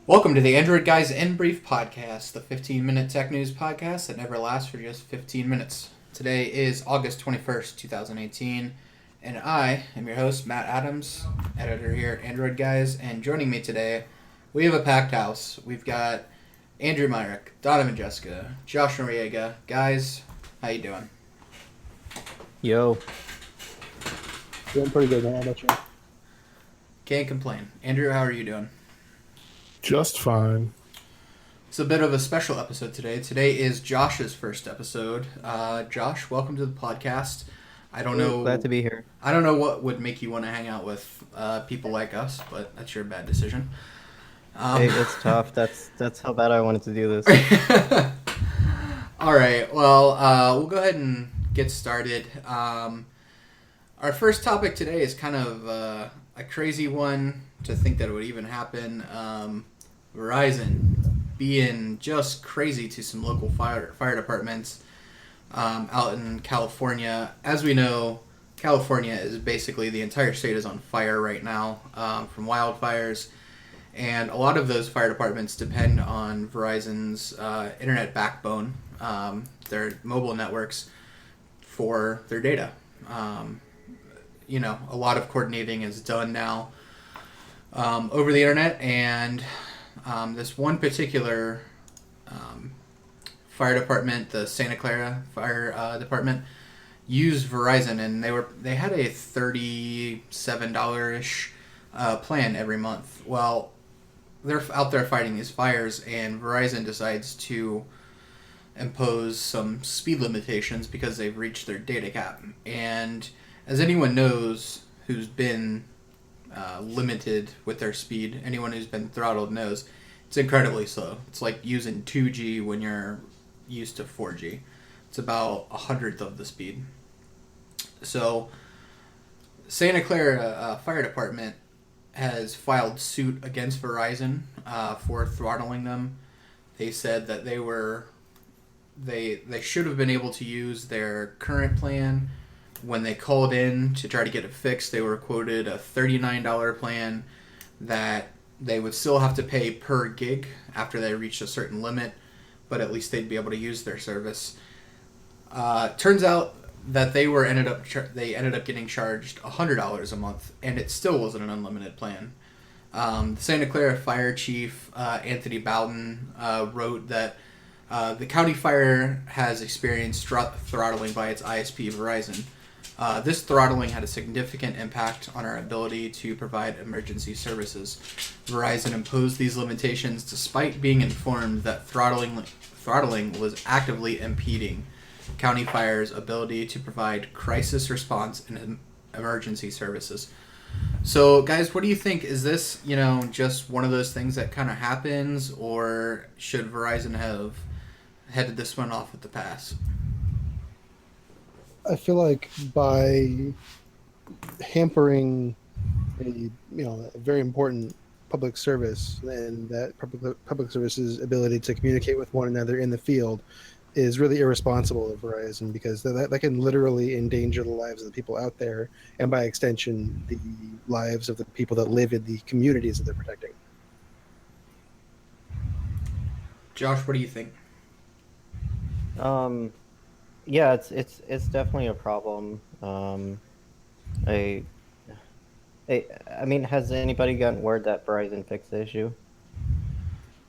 Welcome to the Android Guys in Brief podcast, the 15-minute tech news podcast that never lasts for just 15 minutes. Today is August 21st, 2018, and I am your host, Matt Adams, editor here at Android Guys, and joining me today, we have a packed house. We've got Andrew Myrick, Donovan Jessica, Josh Noriega. Guys, how you doing? Yo. Doing pretty good, man. How about you? Can't complain. Andrew, how are you doing? Just fine. It's a bit of a special episode today. Today is Josh's first episode. Josh, welcome to the podcast. I don't know. Glad to be here. I don't know what would make you want to hang out with people like us, but that's your bad decision. Hey, it's tough. That's how bad I wanted to do this. All right. Well, we'll go ahead and get started. Our first topic today is kind of a crazy one to think that it would even happen. Verizon being just crazy to some local fire departments out in California. As we know, California is basically the entire state is on fire right now from wildfires, and a lot of those fire departments depend on Verizon's internet backbone, their mobile networks, for their data. A lot of coordinating is done now over the internet, and this one particular fire department, the Santa Clara Fire Department, used Verizon, and they had a $37-ish plan every month. Well, they're out there fighting these fires, and Verizon decides to impose some speed limitations because they've reached their data cap. And as anyone knows who's been limited with their speed, anyone who's been throttled knows it's incredibly slow. It's like using 2G when you're used to 4G. It's about a hundredth of the speed. So Santa Clara Fire Department has filed suit against Verizon for throttling them. They said that they should have been able to use their current plan. When they called in to try to get it fixed, they were quoted a $39 plan that they would still have to pay per gig after they reached a certain limit, but at least they'd be able to use their service. Turns out that they ended up getting charged $100 a month, and it still wasn't an unlimited plan. The Santa Clara Fire Chief, Anthony Bowden, wrote that the county fire has experienced throttling by its ISP, Verizon. This throttling had a significant impact on our ability to provide emergency services. Verizon imposed these limitations despite being informed that throttling was actively impeding county fire's ability to provide crisis response and emergency services. So, guys, what do you think? Is this, just one of those things that kind of happens, or should Verizon have headed this one off with the pass? I feel like by hampering a very important public service, and that public service's ability to communicate with one another in the field is really irresponsible of Verizon, because that can literally endanger the lives of the people out there, and by extension the lives of the people that live in the communities that they're protecting. Josh, what do you think? Yeah, it's definitely a problem. I mean, has anybody gotten word that Verizon fixed the issue?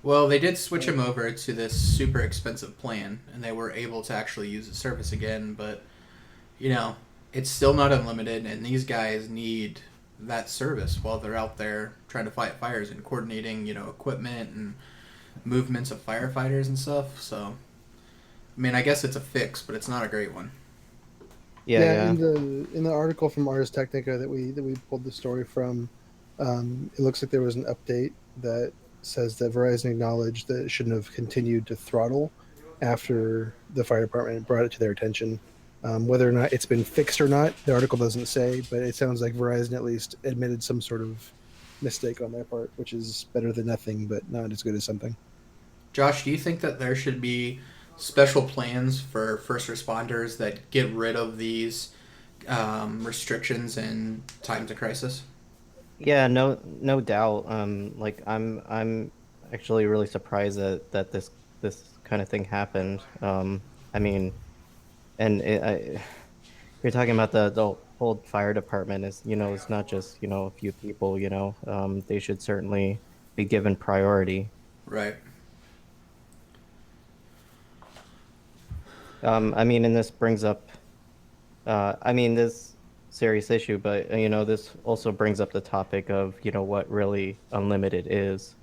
Well, they did switch him over to this super expensive plan, and they were able to actually use the service again, but, it's still not unlimited, and these guys need that service while they're out there trying to fight fires and coordinating, equipment and movements of firefighters and stuff. So, I mean, I guess it's a fix, but it's not a great one. Yeah. In the article from Ars Technica that we pulled the story from, it looks like there was an update that says that Verizon acknowledged that it shouldn't have continued to throttle after the fire department brought it to their attention. Whether or not it's been fixed or not, the article doesn't say, but it sounds like Verizon at least admitted some sort of mistake on their part, which is better than nothing, but not as good as something. Josh, do you think that there should be special plans for first responders that get rid of these restrictions in times of crisis? Yeah, no doubt. Like I'm actually really surprised that this kind of thing happened. I mean, and you're talking about the whole fire department is, it's not just, a few people, they should certainly be given priority. Right. I mean, and this brings up, I mean, this serious issue, but this also brings up the topic of, what really unlimited is,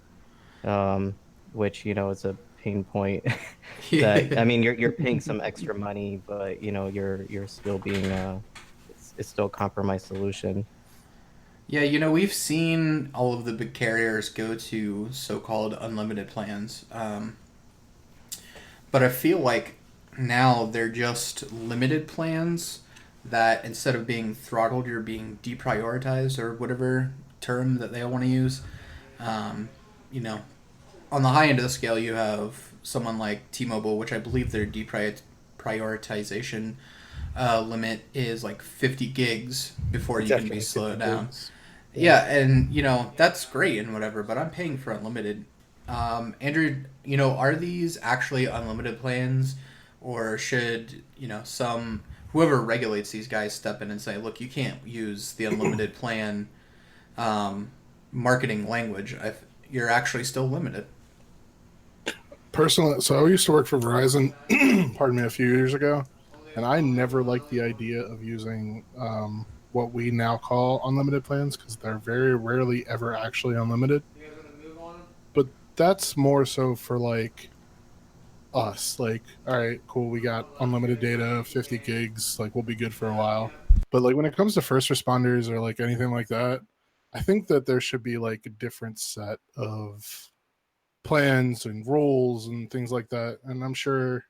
um, which, is a pain point that, I mean, you're paying some extra money, but, you're still being, it's still a compromise solution. Yeah, we've seen all of the big carriers go to so-called unlimited plans, but I feel like now they're just limited plans that instead of being throttled, you're being deprioritized or whatever term that they want to use. Um, you know, on the high end of the scale, you have someone like T-Mobile, which I believe their deprioritization limit is like 50 gigs before It's you can be definitely slowed 50 down. gigs. Yeah. Yeah, and that's great and whatever, but I'm paying for unlimited. Andrew, are these actually unlimited plans, or should some whoever regulates these guys step in and say, look, you can't use the unlimited plan um, marketing language. You're actually still limited. Personally, so I used to work for Verizon, pardon me, a few years ago, and I never liked the idea of using what we now call unlimited plans because they're very rarely ever actually unlimited. But that's more so for like us. Like, all right, cool, we got unlimited data, 50 gigs, like we'll be good for a while. But like when it comes to first responders or like anything like that, I think that there should be like a different set of plans and rules and things like that. And I'm sure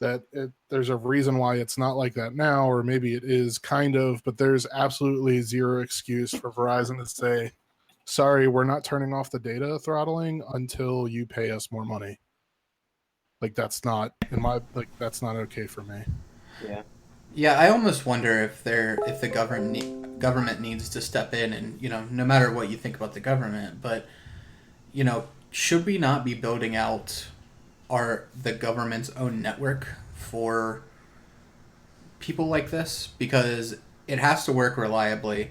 that there's a reason why it's not like that now, or maybe it is kind of, but there's absolutely zero excuse for Verizon to say, sorry, we're not turning off the data throttling until you pay us more money. Like that's not okay for me. Yeah. Yeah, I almost wonder if the government needs to step in and no matter what you think about the government, but should we not be building out the government's own network for people like this, because it has to work reliably.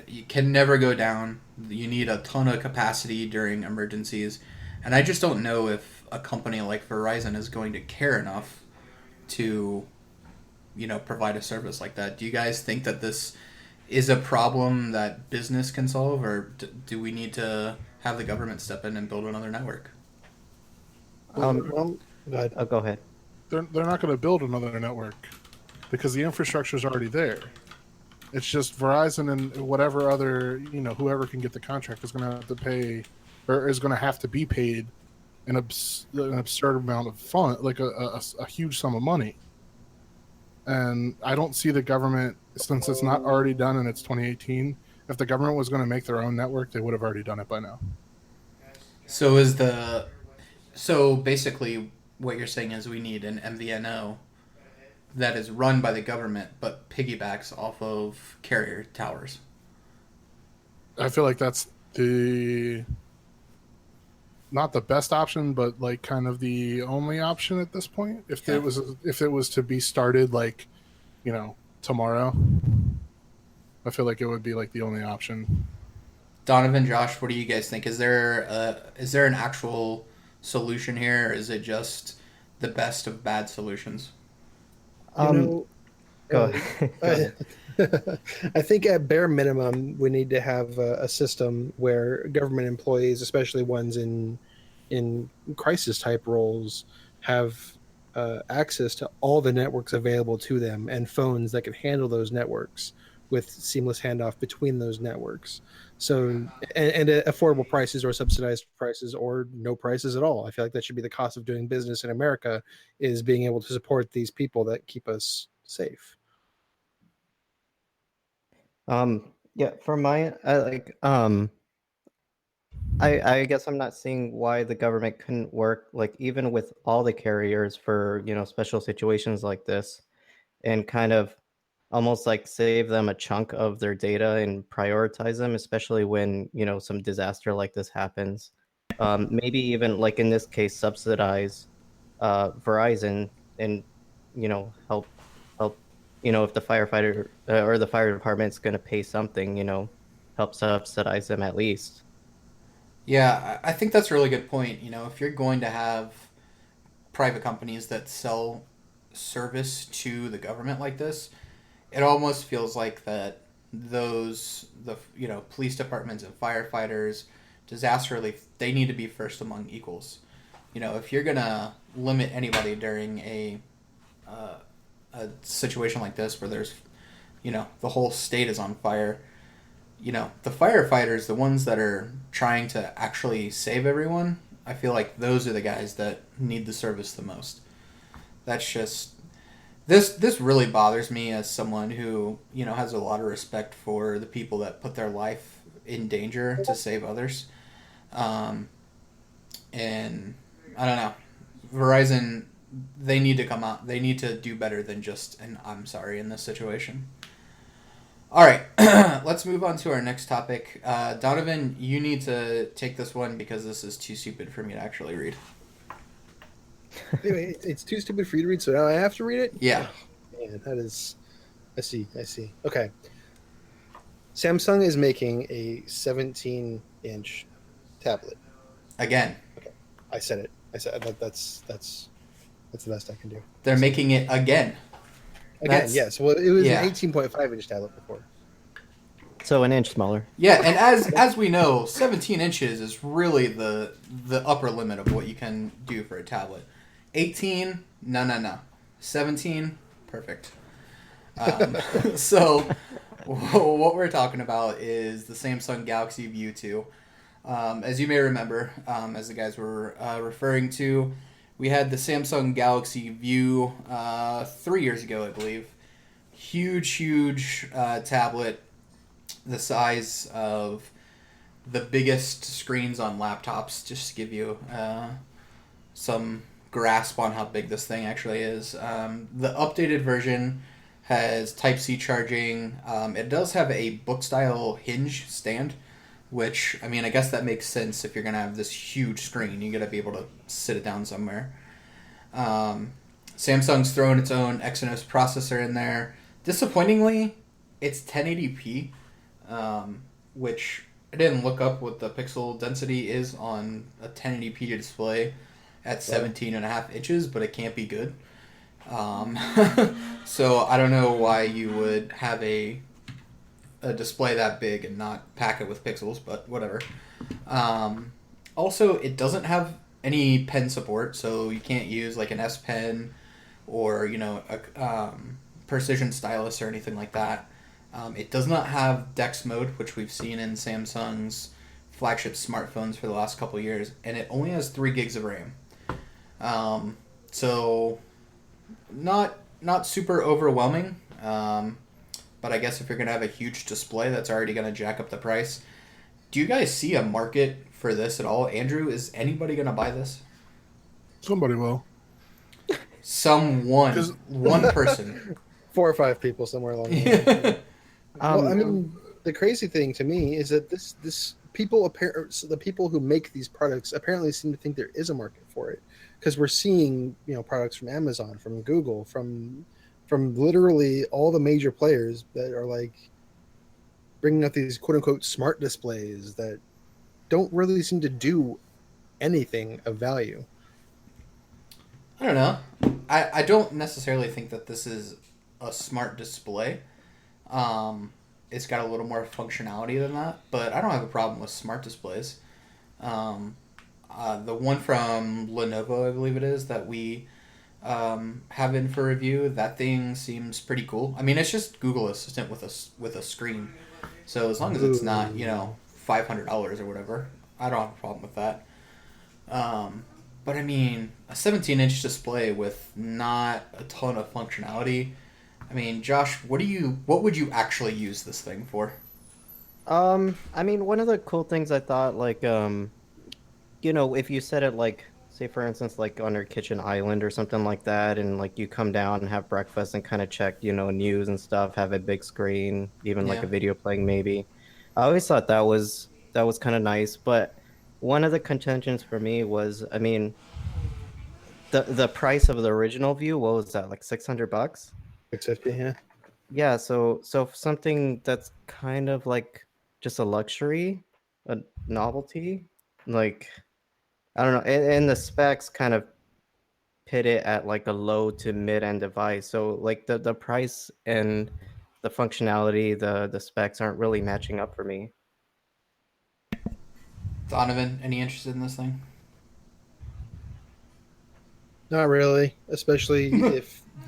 You can never go down. You need a ton of capacity during emergencies, and I just don't know if a company like Verizon is going to care enough to provide a service like that. Do you guys think that this is a problem that business can solve, or do we need to have the government step in and build another network? Um, Well, God. oh, go ahead. They're not going to build another network because the infrastructure is already there. It's just Verizon and whatever other, whoever can get the contract is going to have to pay, or is going to have to be paid an absurd amount of fun, like a huge sum of money. And I don't see the government, since it's not already done and it's 2018, if the government was going to make their own network, they would have already done it by now. So is the so basically what you're saying is we need an MVNO that is run by the government but piggybacks off of carrier towers. I feel like that's the not the best option, but like kind of the only option at this point. Yeah. If it was to be started like, tomorrow, I feel like it would be like the only option. Donovan, Josh, what do you guys think? Is there an actual solution here, or is it just the best of bad solutions? You Um, know, go uh, ahead. Go I, ahead. I think at bare minimum, we need to have a system where government employees, especially ones in crisis type roles, have access to all the networks available to them and phones that can handle those networks with seamless handoff between those networks. So, and at affordable prices or subsidized prices or no prices at all. I feel like that should be the cost of doing business in America, is being able to support these people that keep us safe. Yeah, for my, I guess I'm not seeing why the government couldn't work, like, even with all the carriers for, special situations like this, and kind of almost like save them a chunk of their data and prioritize them, especially when, some disaster like this happens. Maybe even like in this case, subsidize Verizon and help if the firefighter or the fire department's going to pay something, help subsidize them at least. Yeah, I think that's a really good point. If you're going to have private companies that sell service to the government like this, it almost feels like that the police departments and firefighters, disaster relief, they need to be first among equals. If you're gonna limit anybody during a situation like this where there's the whole state is on fire, the firefighters, the ones that are trying to actually save everyone, I feel like those are the guys that need the service the most. That's just this really bothers me as someone who has a lot of respect for the people that put their life in danger to save others. Um, and I don't know, Verizon, they need to come out. They need to do better than just an "I'm sorry" in this situation. All right, let's move on to our next topic. Donovan, you need to take this one because this is too stupid for me to actually read. Anyway, it's too stupid for you to read, so now I have to read it? Yeah. Oh, man, that is... I see. Okay. Samsung is making a 17-inch tablet. Again, Okay. I said it. That's the best I can do. they're making it again. Again, yes. Well, it was yeah. an 18.5-inch tablet before. So an inch smaller. Yeah, and as we know, 17 inches is really the upper limit of what you can do for a tablet. 18, no. 17, perfect. So what we're talking about is the Samsung Galaxy View 2. As you may remember, as the guys were referring to, we had the Samsung Galaxy View 3 years ago, I believe. Huge tablet, the size of the biggest screens on laptops, just to give you some grasp on how big this thing actually is. The updated version has Type-C charging. It does have a book-style hinge stand, which, I mean, I guess that makes sense if you're going to have this huge screen. You got to be able to sit it down somewhere. Samsung's thrown its own Exynos processor in there. Disappointingly, it's 1080p, which I didn't look up what the pixel density is on a 1080p display at 17.5 inches, but it can't be good. So I don't know why you would have a display that big and not pack it with pixels, but whatever. Also, it doesn't have any pen support, so you can't use like an S Pen or a precision stylus or anything like that. It does not have DeX mode, which we've seen in Samsung's flagship smartphones for the last couple of years, and it only has 3 gigs of RAM. So not super overwhelming, but I guess if you're gonna have a huge display, that's already gonna jack up the price. Do you guys see a market for this at all? Andrew, is anybody gonna buy this? Somebody will. One person. 4 or 5 people somewhere along the line. Well, I mean, the crazy thing to me is that this people the people who make these products apparently seem to think there is a market for it, because we're seeing products from Amazon, from Google, from literally all the major players that are like bringing out these quote unquote smart displays that don't really seem to do anything of value. I don't know. I don't necessarily think that this is a smart display. It's got a little more functionality than that, but I don't have a problem with smart displays. The one from Lenovo, I believe it is, that we have in for review, that thing seems pretty cool. I mean, it's just Google Assistant with a screen, so as long as it's not $500 or whatever, I don't have a problem with that. But I mean, a 17-inch display with not a ton of functionality. I mean, Josh, what would you actually use this thing for? I mean, one of the cool things I thought, like, if you set it like, say for instance, like on your kitchen island or something like that, and like you come down and have breakfast and kind of check, news and stuff, have a big screen, even like Yeah. a video playing maybe. I always thought that was kind of nice, but one of the contentions for me was, I mean, the price of the original View, what was that, like $600? 650, yeah. Yeah, so something that's kind of like just a luxury, a novelty, like I don't know, and the specs kind of pit it at like a low to mid end device. So like the price and the functionality, the specs aren't really matching up for me. Donovan, any interest in this thing? Not really, especially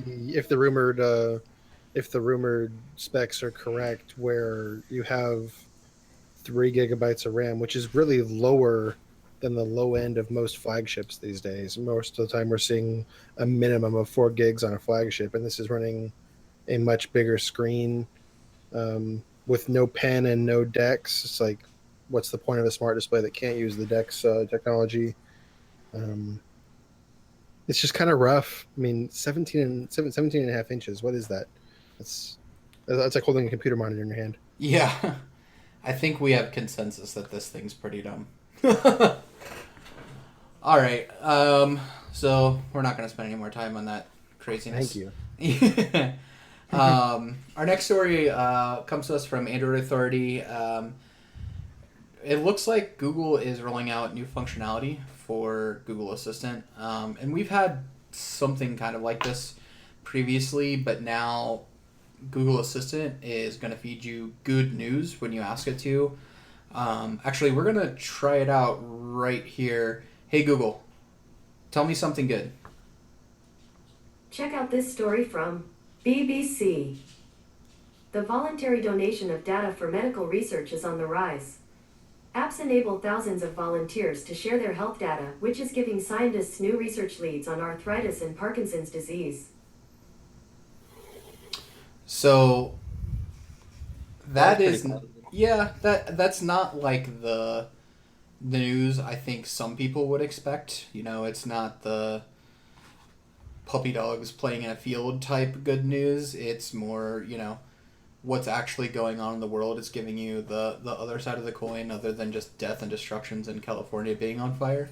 if the rumored specs are correct, where you have 3 gigabytes of RAM, which is really lower than the low end of most flagships these days. Most of the time, we're seeing a minimum of 4 gigs on a flagship, and this is running a much bigger screen with no pen and no DeX. It's like, what's the point of a smart display that can't use the DeX technology? Um, it's just kind of rough. I mean, 17 and a half inches. What is that? That's that's like holding a computer monitor in your hand. Yeah. I think we have consensus that this thing's pretty dumb. All right. So we're not going to spend any more time on that craziness. Thank you. Our next story comes to us from Android Authority. It looks like Google is rolling out new functionality for Google Assistant. And we've had something kind of like this previously, but now Google Assistant is going to feed you good news when you ask it to. Actually, we're going to try it out right here. Hey, Google, tell me something good. Check out this story from BBC. The voluntary donation of data for medical research is on the rise. Apps enable thousands of volunteers to share their health data, which is giving scientists new research leads on arthritis and Parkinson's disease. So that That's is, pretty cool. yeah, that's not like the news I think some people would expect. You know, it's not the puppy dogs playing in a field type good news. It's more, you know, what's actually going on in the world. It's giving you the other side of the coin, other than just death and destructions in California being on fire.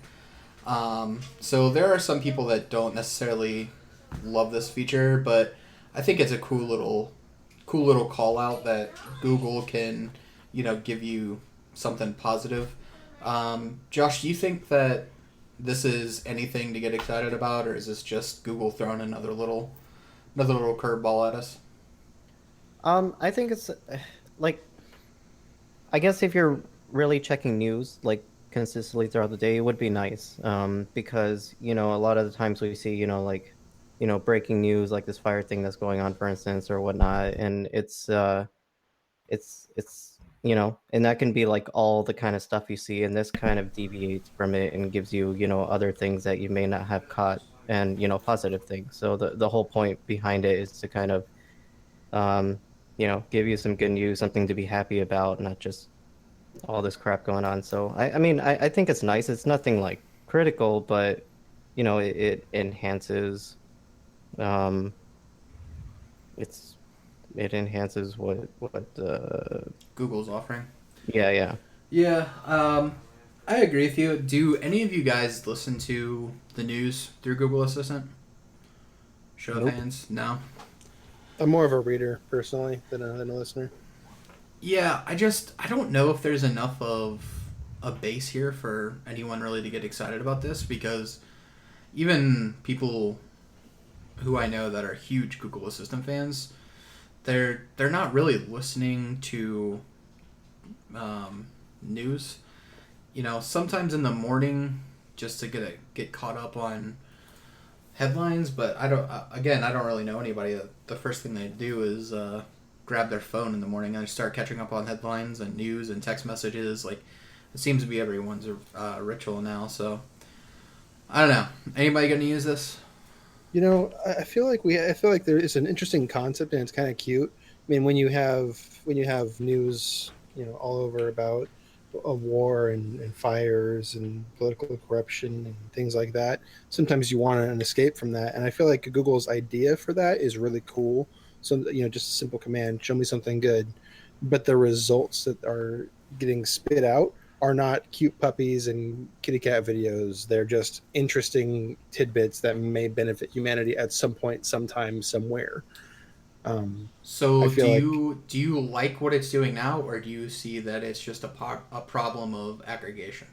So there are some people that don't necessarily love this feature, but I think it's a cool little call out that Google can, you know, give you something positive. Josh, do you think that this is anything to get excited about, or is this just Google throwing another little curveball at us? I think it's like I guess if you're really checking news like consistently throughout the day, it would be nice. Because a lot of the times we see like breaking news like this fire thing that's going on, for instance, or whatnot, and it's and that can be like all the kind of stuff you see, and this kind of deviates from it and gives you other things that you may not have caught, and positive things. So the whole point behind it is to kind of um give you some good news, something to be happy about, not just all this crap going on. So I mean I think it's nice. It's nothing like critical, but it enhances um it's it enhances what Google's offering. yeah. Yeah, I agree with you. Do any of you guys listen to the news through Google Assistant? Show of Nope. hands? No. I'm more of a reader personally than a listener. Yeah, I don't know if there's enough of a base here for anyone really to get excited about this, because even people who I know that are huge Google Assistant fans, they're not really listening to news. You know, sometimes in the morning just to get caught up on headlines, but I don't really know anybody that the first thing they do is grab their phone in the morning and start catching up on headlines and news and text messages. Like, it seems to be everyone's ritual now. So I don't know. Anybody gonna use this? I feel like there is an interesting concept, and it's kind of cute. I mean, when you have news, all over about a war and fires and political corruption and things like that, sometimes you want an escape from that. And I feel like Google's idea for that is really cool. So, just a simple command, show me something good, but the results that are getting spit out are not cute puppies and kitty cat videos. They're just interesting tidbits that may benefit humanity at some point, sometime, somewhere. I So feel like do you like what it's doing now, or do you see that it's just a problem of aggregation?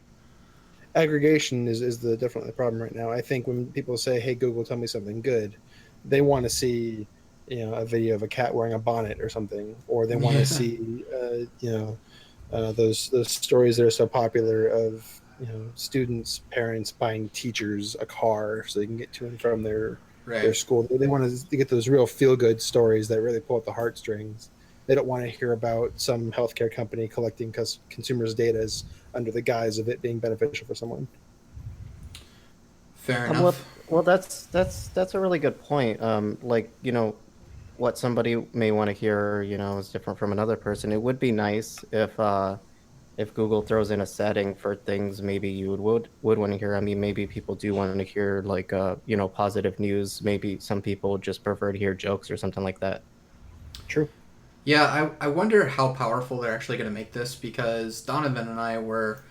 aggregation is the definitely the problem right now. I think when people say, "Hey Google, tell me something good," they want to see a video of a cat wearing a bonnet or something, or they want to Yeah, see those stories that are so popular of students parents buying teachers a car so they can get to and from their right. school. They want to get those real feel good stories that really pull at the heartstrings. They don't want to hear about some healthcare company collecting consumers' data under the guise of it being beneficial for someone. Fair enough. Well, that's a really good point. Like, what somebody may want to hear, is different from another person. It would be nice if Google throws in a setting for things maybe you would want to hear. I mean, maybe people do want to hear like positive news. Maybe some people just prefer to hear jokes or something like that. True. Yeah, I wonder how powerful they're actually going to make this because Donovan and I were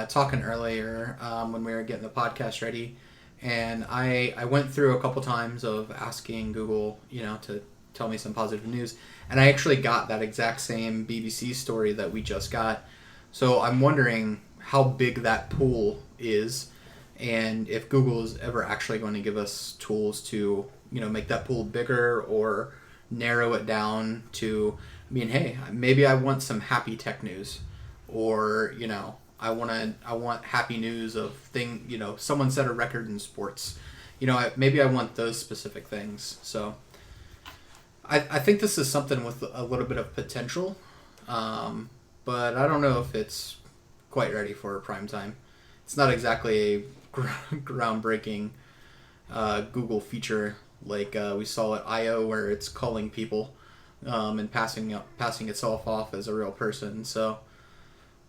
talking earlier when we were getting the podcast ready, and I went through a couple times of asking Google, to tell me some positive news, and I actually got that exact same BBC story that we just got. So I'm wondering how big that pool is, and if Google is ever actually going to give us tools to make that pool bigger or narrow it down to. I mean, hey, maybe I want some happy tech news, or I want happy news of someone set a record in sports. Maybe I want those specific things. So I think this is something with a little bit of potential, but I don't know if it's quite ready for prime time. It's not exactly a groundbreaking Google feature like we saw at I/O, where it's calling people and passing itself off as a real person. So,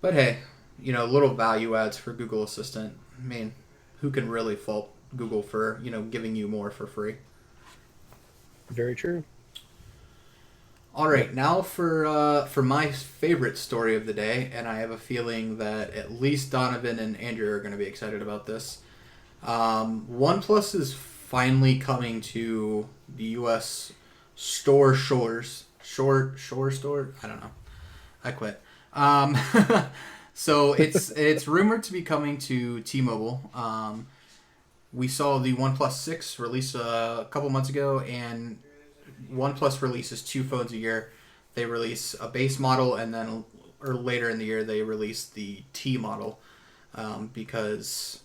but hey, little value adds for Google Assistant. I mean, who can really fault Google for giving you more for free? Very true. All right, now for my favorite story of the day, and I have a feeling that at least Donovan and Andrew are going to be excited about this. OnePlus is finally coming to the U.S. Shore store. I don't know. I quit. So it's rumored to be coming to T-Mobile. We saw the OnePlus 6 release a couple months ago, and OnePlus releases two phones a year. They release a base model, and then or later in the year they release the T model because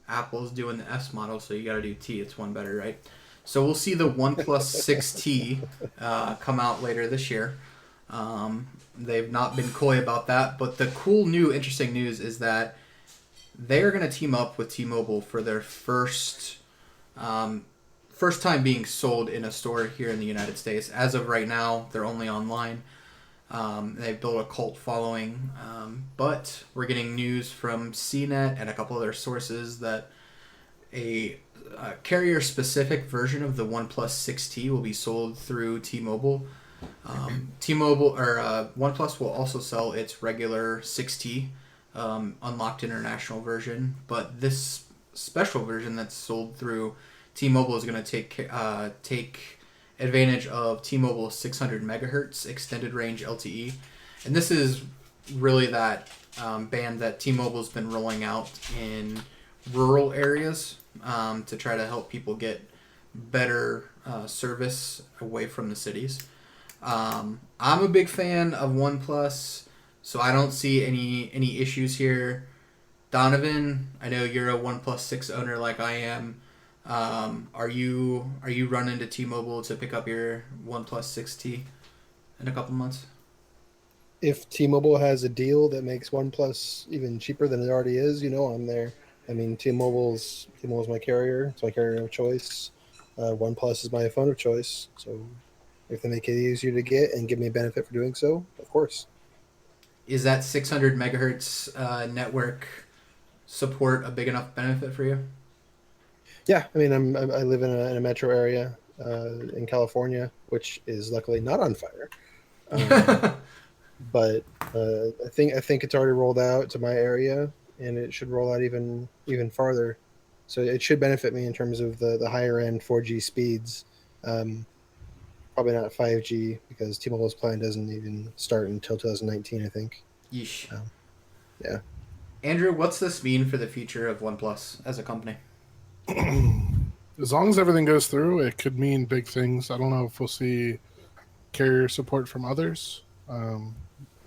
Apple's doing the S model, so you got to do T. It's one better, right? So we'll see the OnePlus 6T come out later this year. They've not been coy about that, but the cool new interesting news is that they're going to team up with T-Mobile for their first time being sold in a store here in the United States. As of right now, they're only online. They've built a cult following, but we're getting news from CNET and a couple other sources that a carrier-specific version of the OnePlus 6T will be sold through T-Mobile. T-Mobile or OnePlus will also sell its regular 6T unlocked international version, but this special version that's sold through T-Mobile is going to take advantage of T-Mobile's 600 megahertz extended range LTE, and this is really that band that T-Mobile's been rolling out in rural areas to try to help people get better service away from the cities. I'm a big fan of OnePlus, so I don't see any issues here. Donovan, I know you're a OnePlus 6 owner like I am. Are you running to T-Mobile to pick up your OnePlus 6T in a couple months? If T-Mobile has a deal that makes OnePlus even cheaper than it already is, I'm there. I mean, T-Mobile's my carrier. It's my carrier of choice. OnePlus is my phone of choice. So if they make it easier to get and give me a benefit for doing so, of course. Is that 600 megahertz network support a big enough benefit for you? Yeah, I mean, I live in a metro area in California, which is luckily not on fire. Um, but I think it's already rolled out to my area, and it should roll out even farther. So it should benefit me in terms of the higher end 4G speeds. Um, Probably not 5G because T-Mobile's plan doesn't even start until 2019, I think. Yeesh. Um, yeah. Andrew, what's this mean for the future of OnePlus as a company? As long as everything goes through, it could mean big things. I don't know if we'll see carrier support from others.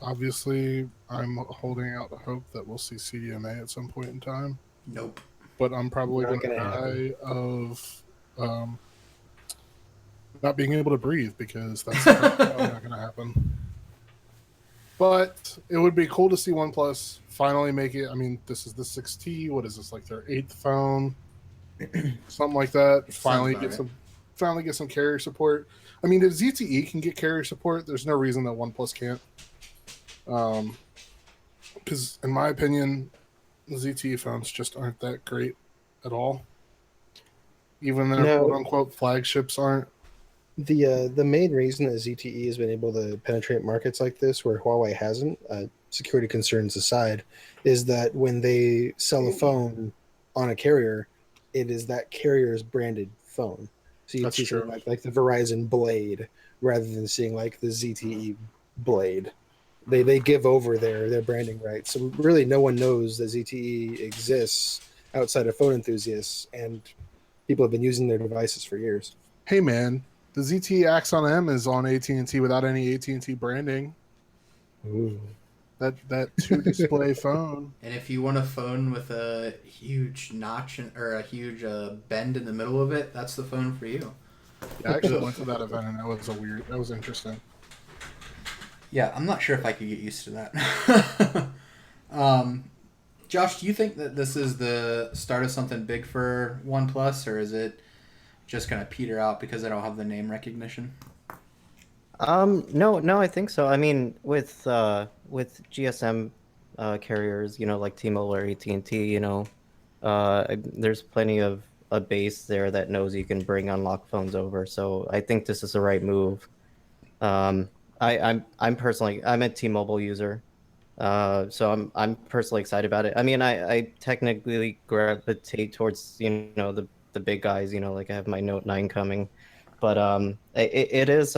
Obviously, I'm holding out hope that we'll see CDMA at some point in time, Nope. but I'm probably Not going to gonna happen. die of um, not being able to breathe because that's probably not going to happen. But it would be cool to see OnePlus finally make it. I mean, this is the 6T. What is this, like their eighth phone? Something like that. Sounds about right. Finally get some carrier support. I mean, if ZTE can get carrier support, there's no reason that OnePlus can't. Because in my opinion, the ZTE phones just aren't that great at all. Even their quote No, unquote flagships aren't. the main reason that ZTE has been able to penetrate markets like this, where Huawei hasn't, security concerns aside, is that when they sell a phone on a carrier, it is that carrier's branded phone. So you'd That's see something true. like the Verizon Blade rather than seeing like the ZTE Blade. They give over their branding rights. So really, no one knows that ZTE exists outside of phone enthusiasts, and people have been using their devices for years. Hey man, the ZTE Axon M is on AT&T without any AT&T branding. Ooh. That two display phone. And if you want a phone with a huge notch or a huge bend in the middle of it, that's the phone for you. I actually went to that event and that was interesting. Yeah, I'm not sure if I could get used to that. um, Josh, do you think that this is the start of something big for OnePlus, or is it just going to peter out because they don't have the name recognition? No, no, I think so. I mean, with GSM carriers, like T-Mobile or AT&T, there's plenty of a base there that knows you can bring unlocked phones over. So I think this is the right move. Um, I'm personally I'm a T-Mobile user, so I'm personally excited about it. I mean, I technically gravitate towards the big guys. Like I have my Note 9 coming, but it is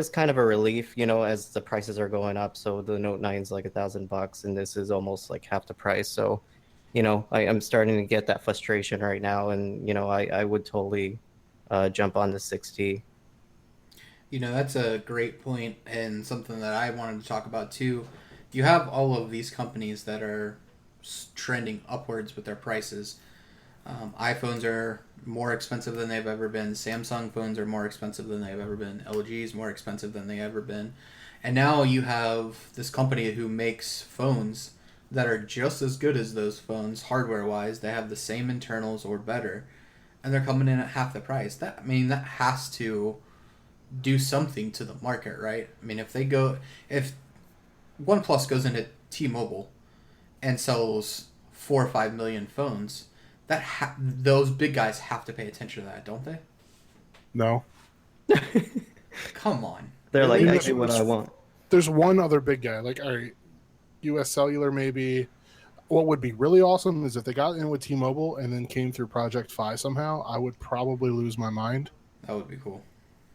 kind of a relief, as the prices are going up. So the Note 9 is like $1,000, and this is almost like half the price. So, I'm starting to get that frustration right now, and I would totally jump on the 60. That's a great point and something that I wanted to talk about too. You have all of these companies that are trending upwards with their prices. iPhones are more expensive than they've ever been. Samsung phones are more expensive than they've ever been. LG is more expensive than they've ever been. And now you have this company who makes phones that are just as good as those phones hardware wise. They have the same internals or better, and they're coming in at half the price. That has to do something to the market, right? I mean, if OnePlus goes into T-Mobile and sells 4 or 5 million phones, those big guys have to pay attention to that, don't they? No. Come on, They're like, really? I get what I want. There's one other big guy. Like, all right, US Cellular maybe. What would be really awesome is if they got in with T-Mobile and then came through Project Fi somehow. I would probably lose my mind. That would be cool.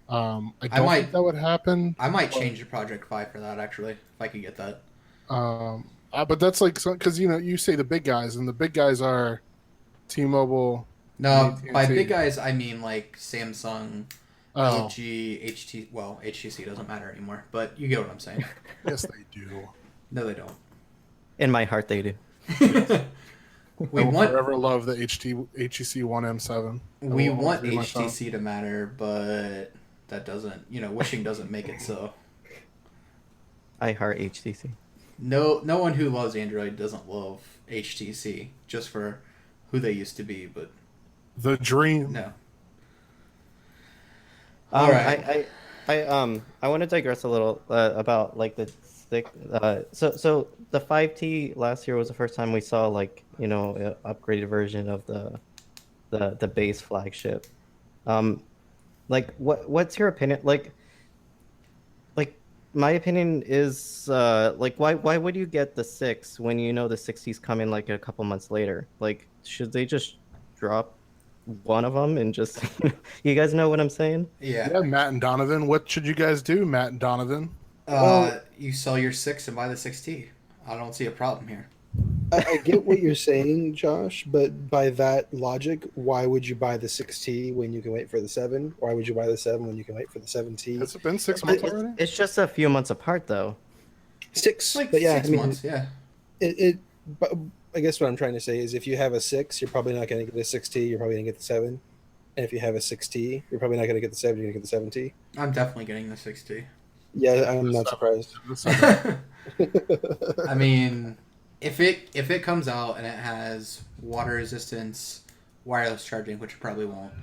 I I don't might, think that would happen. I might But, change the Project Five for that actually, if I could get that. but that's like because you say the big guys, and the big guys are T-Mobile and No, by big AT&T. guys I mean like Samsung, Oh, LG, HT. Well, HTC doesn't matter anymore, but you get what I'm saying. yes, they do. No, they don't. In my heart, they do. we I will want forever love the HTC One M7. That we will always want be my phone. HTC to matter, but that doesn't. Wishing doesn't make it so. I heart HTC. No one who loves Android doesn't love HTC just for who they used to be, but The dream. no. All right. I want to digress a little about like the stick. So the 5T last year was the first time we saw like a upgraded version of the base flagship. Like what's your opinion? Like my opinion is like why would you get the 6 when you know the 60's coming like a couple months later? Like should they just drop one of them and just you guys know what I'm saying? Yeah. Yeah, Matt and Donovan. What should you guys do, Matt and Donovan? Well, You sell your 6 and buy the 6T. I don't see a problem here. I get what you're saying, Josh, but by that logic, why would you buy the 6T when you can wait for the 7? Why would you buy the 7 when you can wait for the 7T? Has it been 6 months It, already? It's just a few months apart though. It's six, like but yeah, I 6 mean, months, yeah. it but I guess what I'm trying to say is if you have a 6, you're probably not going to get a 6T, you're probably going to get the 7. And if you have a 6T, you're probably not going to get the 7, you're going to get the 7T. I'm definitely getting the 6T. Yeah, I'm The not seven. surprised. The seven. I mean, if it comes out and it has water resistance, wireless charging, which it probably won't,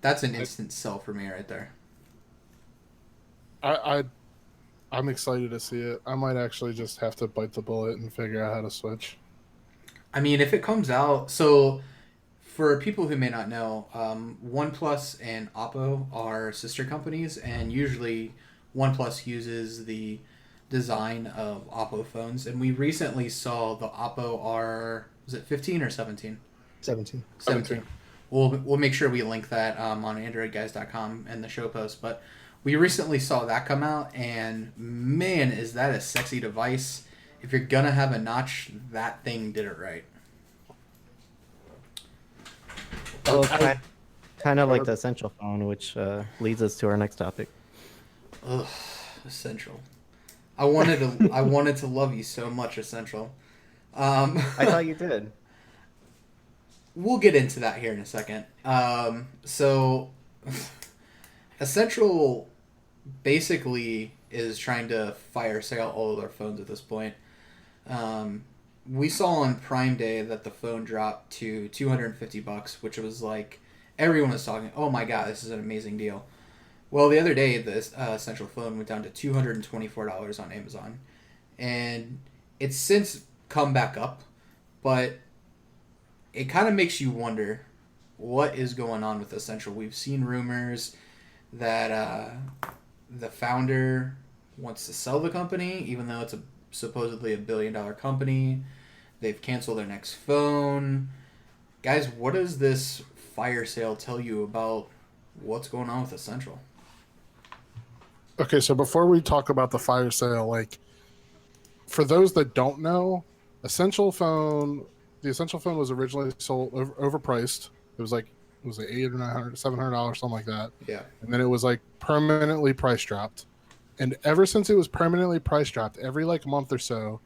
that's an instant sell for me right there. I I'm excited to see it. I might actually just have to bite the bullet and figure out how to switch. I mean, if it comes out, so for people who may not know, OnePlus and Oppo are sister companies, and usually OnePlus uses the design of Oppo phones. And we recently saw the Oppo R, was it 15 or 17? 17. 17. We'll make sure we link that on AndroidGuys.com in the show post. But we recently saw that come out, and man, is that a sexy device. If you're going to have a notch, that thing did it right. Well, kind of like the Essential phone, which leads us to our next topic. Ugh, Essential. I wanted to love you so much, Essential. I thought you did. We'll get into that here in a second. So, Essential basically is trying to fire sale all of their phones at this point. We saw on Prime Day that the phone dropped to $250, which was like everyone was talking. Oh my god, this is an amazing deal. Well, the other day, this Essential phone went down to $224 on Amazon, and it's since come back up, but it kind of makes you wonder what is going on with Essential. We've seen rumors that the founder wants to sell the company, even though it's supposedly $1 billion company. They've canceled their next phone. Guys, what does this fire sale tell you about what's going on with Essential? Okay, so before we talk about the fire sale, like for those that don't know, the Essential phone was originally sold overpriced. It was like $800 or $900, $700, something like that. Yeah. And then it was like permanently price dropped. And ever since it was permanently price dropped, every like month or so,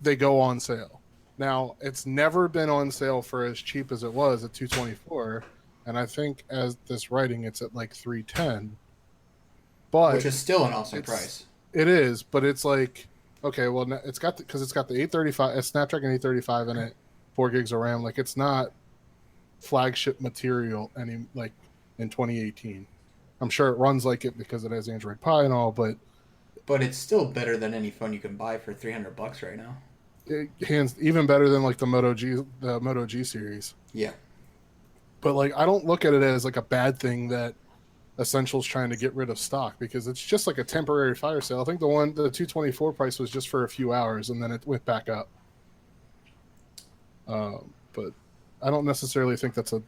they go on sale. Now, it's never been on sale for as cheap as it was at 224, and I think as this writing it's at like 310. But Which is still an awesome price. it is, but it's like okay, well because it's got the 835, a Snapdragon 835 in it, 4 gigs of RAM. Like it's not flagship material any like in 2018. I'm sure it runs like it because it has Android Pie and all, but It's still better than any phone you can buy for $300 right now. it hands even better than like the Moto G series. Yeah. But like I don't look at it as like a bad thing that Essential's trying to get rid of stock because it's just like a temporary fire sale. I think the 224 price was just for a few hours and then it went back up. But I don't necessarily think that's a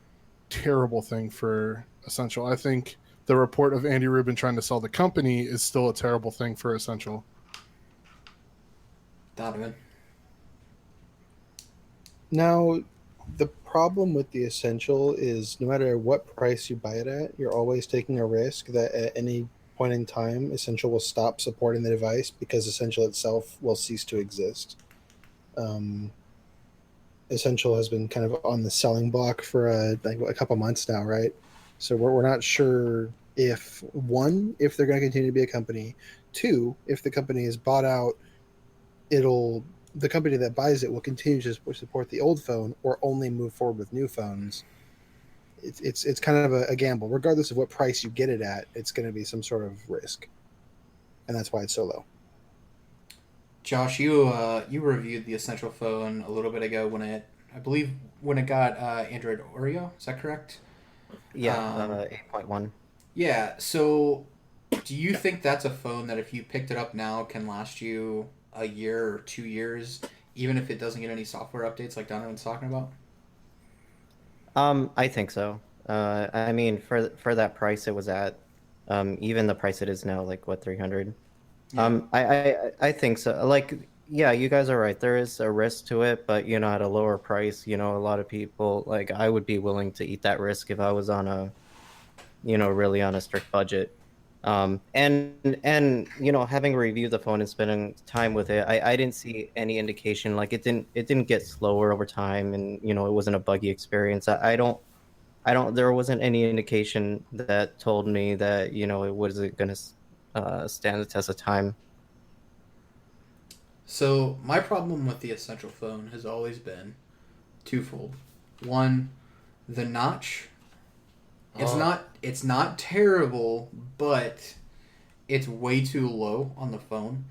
terrible thing for Essential. I think the report of Andy Rubin trying to sell the company is still a terrible thing for Essential. Donovan. Now, the problem with the Essential is no matter what price you buy it at, you're always taking a risk that at any point in time, Essential will stop supporting the device because Essential itself will cease to exist. Um, Essential has been kind of on the selling block for like a couple months now, right? So we're not sure if one, if they're going to continue to be a company, two, if the company is bought out, the company that buys it will continue to support the old phone or only move forward with new phones. It's kind of a gamble. Regardless of what price you get it at, it's going to be some sort of risk, and that's why it's so low. Josh, you reviewed the Essential phone a little bit ago I believe when it got Android Oreo. Is that correct? Yeah, 8.1. Yeah. So Do you think that's a phone that if you picked it up now can last you a year or 2 years, even if it doesn't get any software updates like Donovan's talking about? I think so. I mean, for that price it was at, even the price it is now, like what, 300. Yeah. I think so. Like, yeah, you guys are right. There is a risk to it, but at a lower price, a lot of people, like, I would be willing to eat that risk if I was on a, really on a strict budget. And having reviewed the phone and spending time with it, I didn't see any indication, like it didn't get slower over time, and it wasn't a buggy experience. I don't there wasn't any indication that told me that it wasn't gonna stand the test of time. So my problem with the Essential phone has always been twofold. One, the notch. Oh, It's not terrible, but it's way too low on the phone,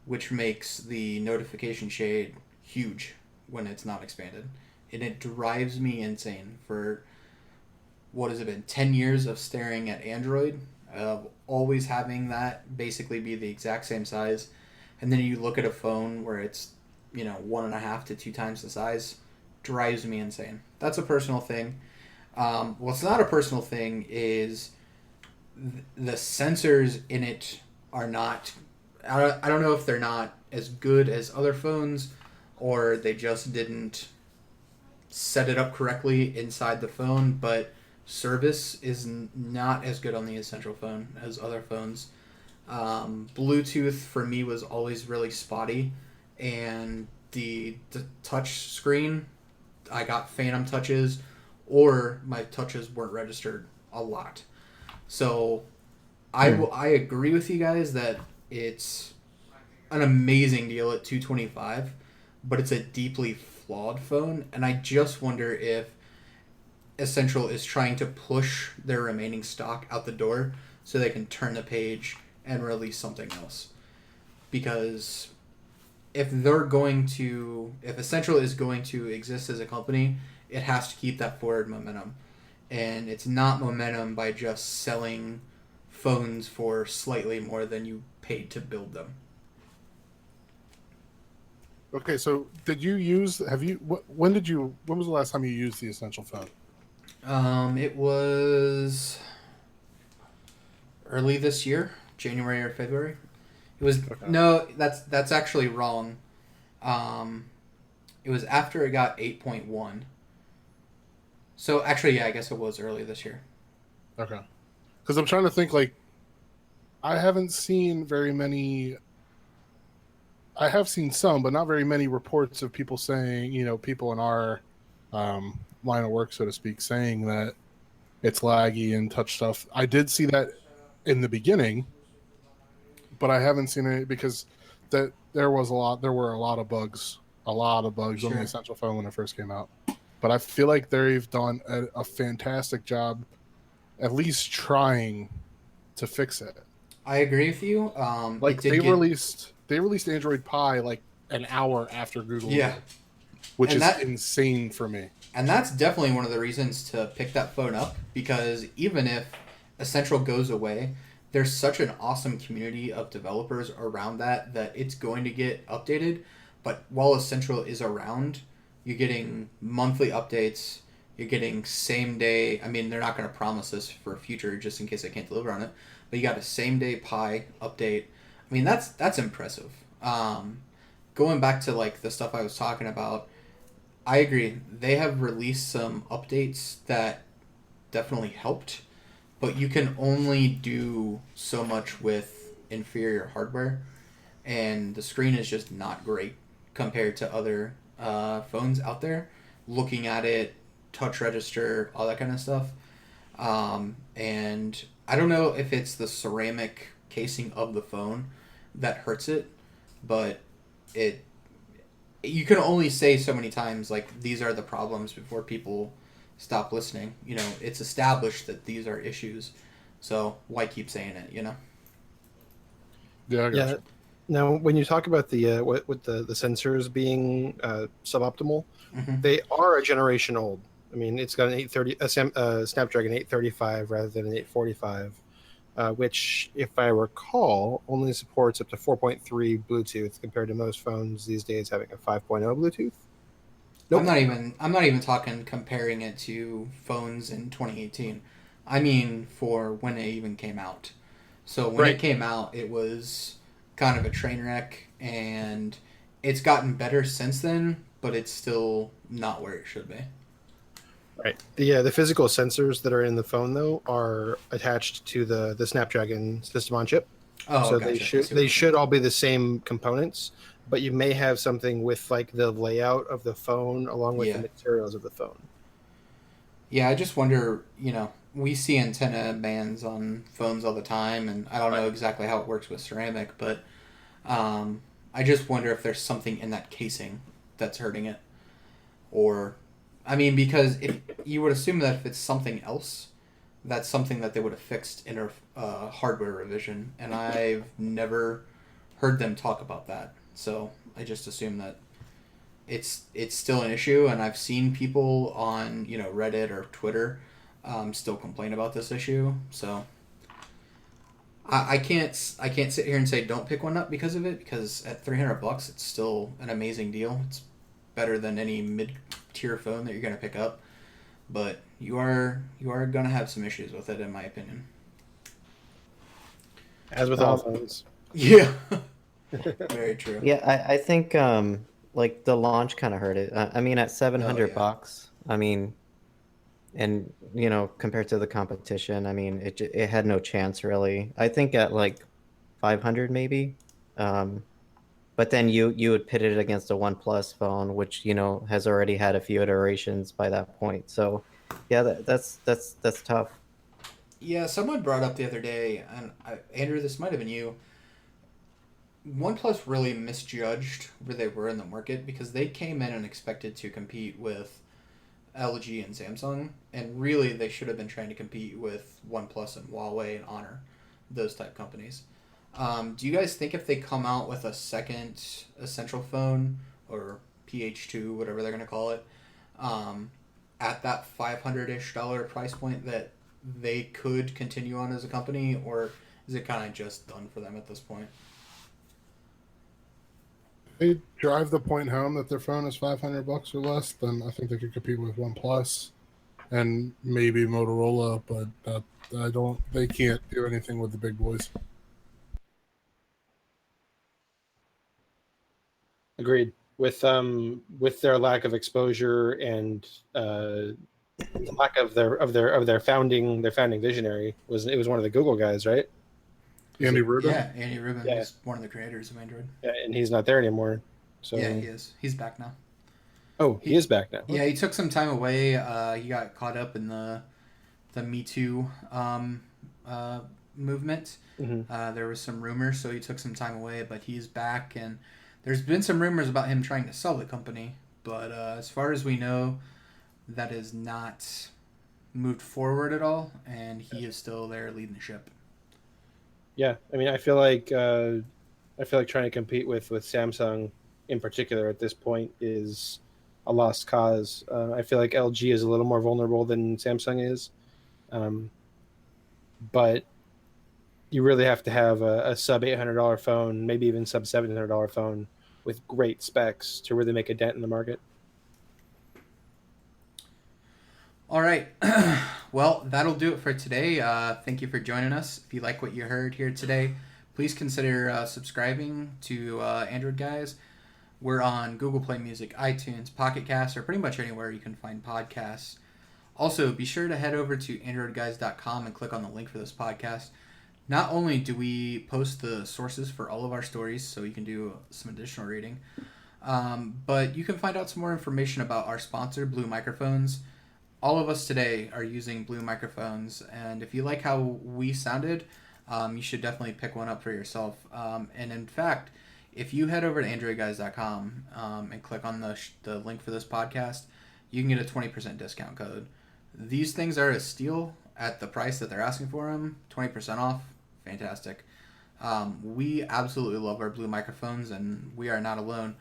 which makes the notification shade huge when it's not expanded. And it drives me insane for what has it been 10 years of staring at Android, of always having that basically be the exact same size, and then you look at a phone where it's 1.5 to 2 times the size, drives me insane. That's a personal thing. What's not a personal thing is the sensors in it are not. I don't know if they're not as good as other phones, or they just didn't set it up correctly inside the phone, but service is not as good on the Essential phone as other phones. Bluetooth for me was always really spotty, and the touch screen, I got phantom touches, or my touches weren't registered a lot. So I agree with you guys that it's an amazing deal at 225, but it's a deeply flawed phone, and I just wonder if Essential is trying to push their remaining stock out the door so they can turn the page and release something else. Because if Essential is going to exist as a company, it has to keep that forward momentum. And it's not momentum by just selling phones for slightly more than you paid to build them. okay. So, when was the last time you used the Essential phone? It was early this year, January or February. It was Okay. no, that's actually wrong. Um, it was after it got 8.1. So actually, yeah, I guess it was early this year. Okay. Because I'm trying to think, like, I haven't seen very many. I have seen some, but not very many reports of people saying, people in our line of work, so to speak, saying that it's laggy and touch stuff. I did see that in the beginning, but I haven't seen it because there were a lot of bugs on the Sure. Essential phone when it first came out. But I feel like they've done a fantastic job, at least trying to fix it. I agree with you. It Like did get they released Android Pie like an hour after Google yeah, did, which and is that insane for me. and that's definitely one of the reasons to pick that phone up because even if Essential goes away, there's such an awesome community of developers around that it's going to get updated. But while Essential is around, you're getting monthly updates. You're getting same day. I mean, they're not going to promise this for future, just in case they can't deliver on it. But you got a same day Pi update. I mean, that's impressive. Going back to like the stuff I was talking about, I agree. They have released some updates that definitely helped, but you can only do so much with inferior hardware, and the screen is just not great compared to other phones out there. Looking at it, touch register, all that kind of stuff. And I don't know if it's the ceramic casing of the phone that hurts it, but it you can only say so many times like these are the problems before people stop listening. It's established that these are issues, so why keep saying it? Yeah, I got Yeah. you. Now, when you talk about the what with the sensors being suboptimal, Hmm. they are a generation old. I mean, it's got an 830 Snapdragon 835 rather than an 845. which, if I recall, only supports up to 4.3 Bluetooth compared to most phones these days having a 5.0 Bluetooth. I'm Nope. not even talking comparing it to phones in 2018. I mean for when it even came out. So when it Right. came out, it was kind of a train wreck, and it's gotten better since then, but it's still not where it should be. Right. The physical sensors that are in the phone though are attached to the Snapdragon system on chip. Oh, So gotcha. I see what they you're saying. should all be the same components, but you may have something with like the layout of the phone along with the Yeah. materials of the phone. Yeah, I just wonder, we see antenna bands on phones all the time, and I don't know exactly how it works with ceramic, but I just wonder if there's something in that casing that's hurting it. Or, I mean, because if you would assume that if it's something else, that's something that they would have fixed in a hardware revision, and I've never heard them talk about that. So I just assume that it's still an issue, and I've seen people on Reddit or Twitter still complain about this issue. So I can't sit here and say don't pick one up because of it, because at $300 it's still an amazing deal. It's better than any mid tier phone that you're gonna pick up, but you are gonna have some issues with it in my opinion. As with all Um, phones. Yeah, very true. yeah, I think like the launch kind of hurt it. I mean, at seven Oh hundred yeah. bucks, I mean, and compared to the competition, I mean, it had no chance really. I think at like 500 maybe. Um, but then you would pit it against a OnePlus phone, which has already had a few iterations by that point. So yeah, that's tough. Yeah, someone brought up the other day, and Andrew, this might have been you. OnePlus really misjudged where they were in the market because they came in and expected to compete with LG and Samsung, and really they should have been trying to compete with OnePlus and Huawei and Honor, those type companies. Do you guys think if they come out with a second essential phone or PH2, whatever they're going to call it, um, at that 500-ish dollar price point, that they could continue on as a company, or is it kind of just done for them at this point? They drive the point home that their phone is $500 or less, then I think they could compete with OnePlus and maybe Motorola, but I don't. They can't do anything with the big boys. Agreed. With their lack of exposure and the lack of their founding visionary was one of the Google guys, right? Andy Rubin. Yeah, Andy Rubin Yeah, was one of the creators of Android. yeah, and he's not there anymore. Yeah, So he is. He's back now. oh, he is back now. Yeah, he took some time away. He got caught up in the Me Too uh, movement. Mm-hmm. There was some rumors, so he took some time away, but he's back, and there's been some rumors about him trying to sell the company. But as far as we know, that is not moved forward at all, and he is still there leading the ship. Yeah, I mean, I feel like trying to compete with Samsung in particular at this point is a lost cause. I feel like LG is a little more vulnerable than Samsung is, um, but you really have to have a sub $800 phone, maybe even sub $700 phone with great specs to really make a dent in the market. All right. Well, that'll do it for today. Thank you for joining us. If you like what you heard here today, please consider subscribing to Android Guys. We're on Google Play Music, iTunes, Pocket Casts, or pretty much anywhere you can find podcasts. Also, be sure to head over to AndroidGuys.com and click on the link for this podcast. Not only do we post the sources for all of our stories, so you can do some additional reading, but you can find out some more information about our sponsor, Blue Microphones. All of us today are using Blue microphones, and if you like how we sounded, you should definitely pick one up for yourself. And in fact, if you head over to AndroidGuys.com and click on the link for this podcast, you can get a 20% discount code. These things are a steal at the price that they're asking for them. 20% off, fantastic. We absolutely love our Blue microphones, and we are not alone.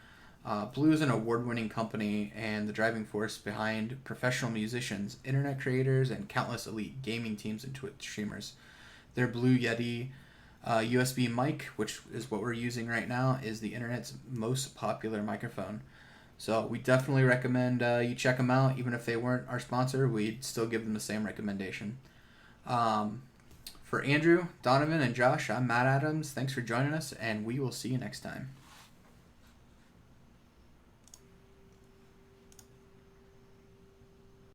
Blue is an award-winning company and the driving force behind professional musicians, internet creators, and countless elite gaming teams and Twitch streamers. Their Blue Yeti USB mic, which is what we're using right now, is the internet's most popular microphone. So we definitely recommend you check them out. Even if they weren't our sponsor, we'd still give them the same recommendation. For Andrew, Donovan, and Josh, I'm Matt Adams. Thanks for joining us, and we will see you next time.